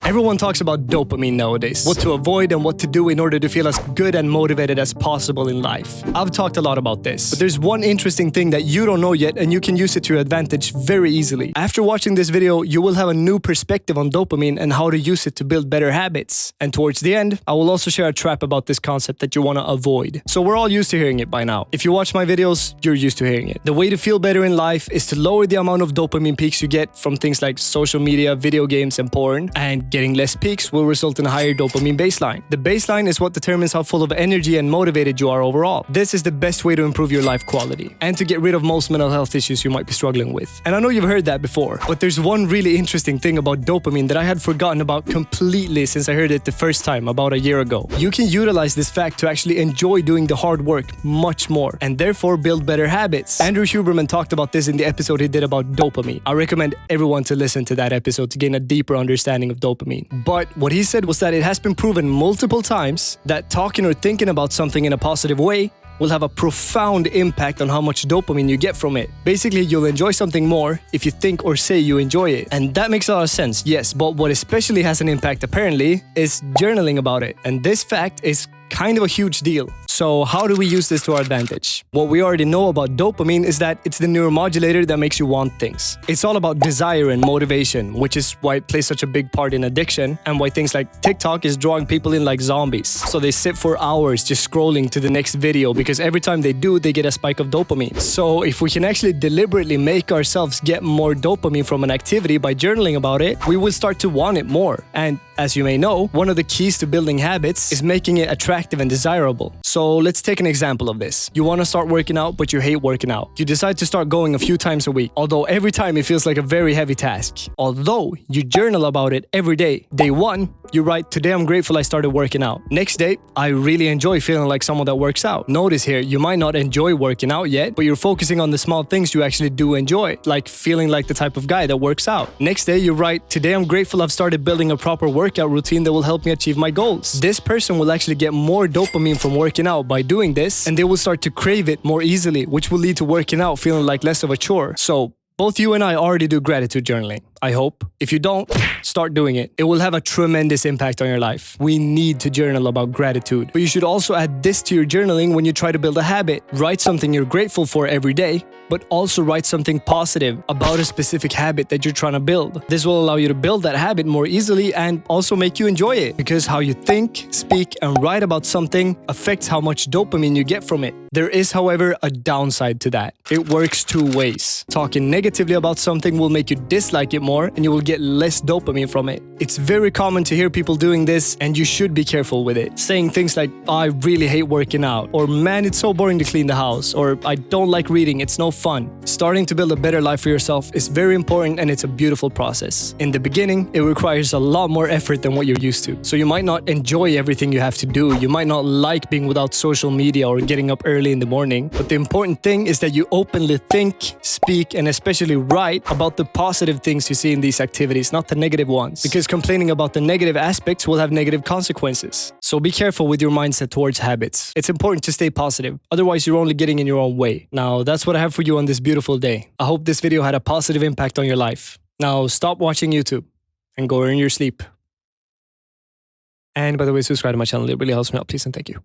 Everyone talks about dopamine nowadays, what to avoid and what to do in order to feel as good and motivated as possible in life. I've talked a lot about this, but there's one interesting thing that you don't know yet and you can use it to your advantage very easily. After watching this video, you will have a new perspective on dopamine and how to use it to build better habits. And towards the end, I will also share a trap about this concept that you want to avoid. So we're all used to hearing it by now. If you watch my videos, you're used to hearing it. The way to feel better in life is to lower the amount of dopamine peaks you get from things like social media, video games, and porn, and getting less peaks will result in a higher dopamine baseline. The baseline is what determines how full of energy and motivated you are overall. This is the best way to improve your life quality and to get rid of most mental health issues you might be struggling with. And I know you've heard that before, but there's one really interesting thing about dopamine that I had forgotten about completely since I heard it the first time about a year ago. You can utilize this fact to actually enjoy doing the hard work much more and therefore build better habits. Andrew Huberman talked about this in the episode he did about dopamine. I recommend everyone to listen to that episode to gain a deeper understanding of dopamine. But what he said was that it has been proven multiple times that talking or thinking about something in a positive way will have a profound impact on how much dopamine you get from it. Basically, you'll enjoy something more if you think or say you enjoy it. And that makes a lot of sense, yes, but what especially has an impact apparently is journaling about it. And this fact is kind of a huge deal. So how do we use this to our advantage? What we already know about dopamine is that it's the neuromodulator that makes you want things. It's all about desire and motivation, which is why it plays such a big part in addiction and why things like TikTok is drawing people in like zombies. So they sit for hours just scrolling to the next video because every time they do, they get a spike of dopamine. So if we can actually deliberately make ourselves get more dopamine from an activity by journaling about it, we will start to want it more. And as you may know, one of the keys to building habits is making it attractive and desirable. So let's take an example of this. You want to start working out, but you hate working out. You decide to start going a few times a week, although every time it feels like a very heavy task. Although you journal about it every day. Day 1, you write, "Today I'm grateful I started working out." Next day, "I really enjoy feeling like someone that works out." Notice here, you might not enjoy working out yet, but you're focusing on the small things you actually do enjoy, like feeling like the type of guy that works out. Next day, you write, "Today I'm grateful I've started building a proper workout routine that will help me achieve my goals." This person will actually get more dopamine from working out by doing this, and they will start to crave it more easily, which will lead to working out feeling like less of a chore. So both you and I already do gratitude journaling, I hope. If you don't, start doing it. It will have a tremendous impact on your life. We need to journal about gratitude. But you should also add this to your journaling when you try to build a habit. Write something you're grateful for every day, but also write something positive about a specific habit that you're trying to build. This will allow you to build that habit more easily and also make you enjoy it. Because how you think, speak, and write about something affects how much dopamine you get from it. There is, however, a downside to that. It works two ways. Talking negatively about something will make you dislike it more and you will get less dopamine from it. It's very common to hear people doing this and you should be careful with it. Saying things like, "I really hate working out," or "Man, it's so boring to clean the house," or "I don't like reading, it's no fun." Starting to build a better life for yourself is very important and it's a beautiful process. In the beginning, it requires a lot more effort than what you're used to. So you might not enjoy everything you have to do. You might not like being without social media or getting up early in the morning. But the important thing is that you openly think, speak, and especially write about the positive things you see in these activities, not the negative ones. Because complaining about the negative aspects will have negative consequences. So be careful with your mindset towards habits. It's important to stay positive. Otherwise, you're only getting in your own way. Now, that's what I have for you on this beautiful day. I hope this video had a positive impact on your life. Now, stop watching YouTube and go earn your sleep. And by the way, subscribe to my channel. It really helps me out. Please and thank you.